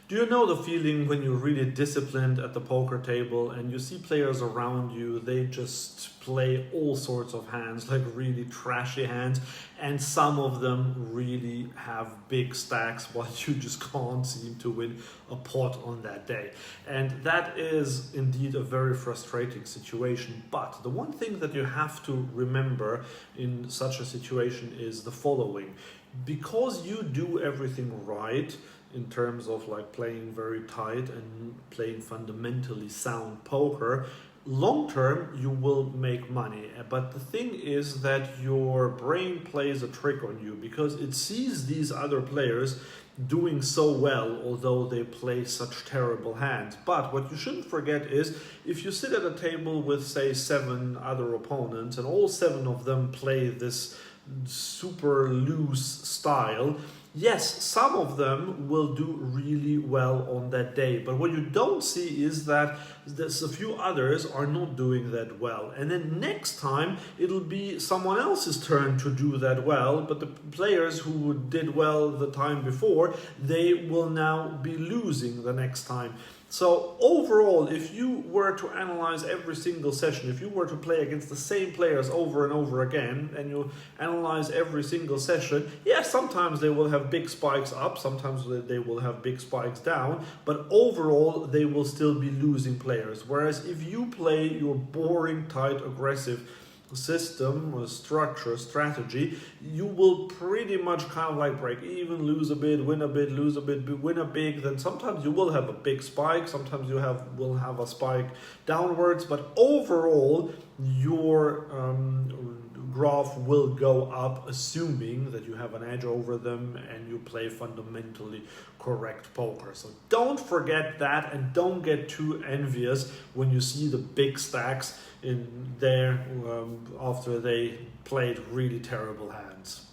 Do you know the feeling when you're really disciplined at the poker table and you see players around you, they just play all sorts of hands, like really trashy hands, and some of them really have big stacks, but you just can't seem to win a pot on that day. And that is indeed a very frustrating situation. But the one thing that you have to remember in such a situation is the following. Because you do everything right, in terms of like playing very tight and playing fundamentally sound poker, long term you will make money. But the thing is that your brain plays a trick on you because it sees these other players doing so well, although they play such terrible hands. But what you shouldn't forget is if you sit at a table with, say, 7 other opponents and all 7 of them play this super loose style, yes, some of them will do really well on that day, but what you don't see is that there's a few others are not doing that well. And then next time it'll be someone else's turn to do that well, but the players who did well the time before, they will now be losing the next time. So overall, if you were to analyze every single session, if you were to play against the same players over and over again, and you analyze every single session, yes, sometimes they will have big spikes up, sometimes they will have big spikes down, but overall they will still be losing players. Whereas if you play your boring, tight, aggressive system or structure, strategy, you will pretty much kind of like break even, lose a bit, win a bit, lose a bit, win a big. Then sometimes you will have a big spike, sometimes you will have a spike downwards, but overall your graph will go up, assuming that you have an edge over them and you play fundamentally correct poker. So don't forget that, and don't get too envious when you see the big stacks in there after they played really terrible hands.